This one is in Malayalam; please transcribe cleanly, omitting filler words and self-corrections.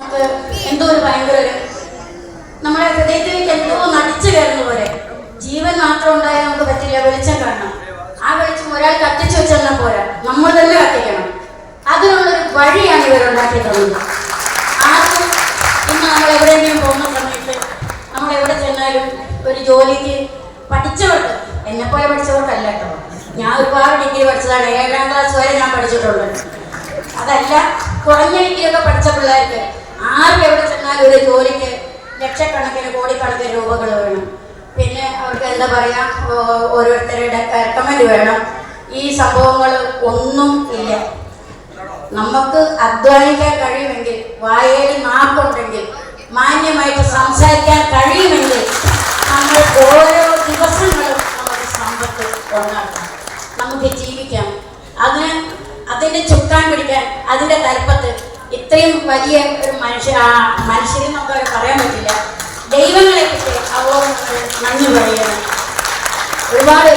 എന്തോ ഒരു ഭയങ്കര നമ്മുടെ ഹൃദയത്തിലേക്ക് എന്തോ നടിച്ചു കയറുന്ന പോലെ. ജീവൻ മാത്രം ഉണ്ടായാൽ നമുക്ക് പറ്റില്ല, വെളിച്ചം കാണണം. ആ വെളിച്ചം ഒരാൾ കത്തിച്ചു വെച്ചെന്നാൽ പോരാ, നമ്മൾ തന്നെ കത്തിക്കണം. അതിനുള്ളൊരു വഴിയാണ് ഇവരുണ്ടാക്കി തന്നത്. ആദ്യം ഇന്ന് നമ്മൾ എവിടെയെങ്കിലും പോകുന്ന സമയത്ത് നമ്മൾ എവിടെ ചെന്നാലും ഒരു ജോലിക്ക് പഠിച്ചവർക്ക്, എന്നെപ്പോലെ പഠിച്ചവർക്കല്ല കേട്ടോ, ഞാൻ ഒരുപാട് ഡിഗ്രി പഠിച്ചതാണ്, 7ാം ക്ലാസ് വരെ ഞാൻ പഠിച്ചിട്ടുണ്ട്. അതല്ല, കുറഞ്ഞ ഡിഗ്രിയൊക്കെ പഠിച്ച പിള്ളേർക്ക് ആർക്കും എവിടെ ചെന്നാലും ഒരു ജോലിക്ക് ലക്ഷക്കണക്കിന് കോടിക്കണക്കിന് രൂപകൾ വേണം. പിന്നെ അവർക്ക് എന്താ പറയുക, ഓരോരുത്തരുടെ റെക്കമെൻഡ് വേണം. ഈ സംഭവങ്ങൾ ഒന്നും ഇല്ല. നമുക്ക് അധ്വാനിക്കാൻ കഴിയുമെങ്കിൽ, വായയിൽ നാക്കുണ്ടെങ്കിൽ, മാന്യമായിട്ട് സംസാരിക്കാൻ കഴിയുമെങ്കിൽ നമ്മൾ ഓരോ ദിവസങ്ങളും നമുക്ക് സമ്പത്ത് ഉണ്ടാക്കാം, നമുക്ക് ജീവിക്കാം. അതിൻ്റെ ചുക്കാൻ പിടിക്കാൻ, അതിൻ്റെ തലപ്പത്ത് ഇത്രയും വലിയ ഒരു മനുഷ്യരെ നമുക്ക് പറയാൻ പറ്റില്ല. ദൈവങ്ങളെ പറ്റി അവരോട് നന്ദി പറയുന്നത് ഒരുപാട്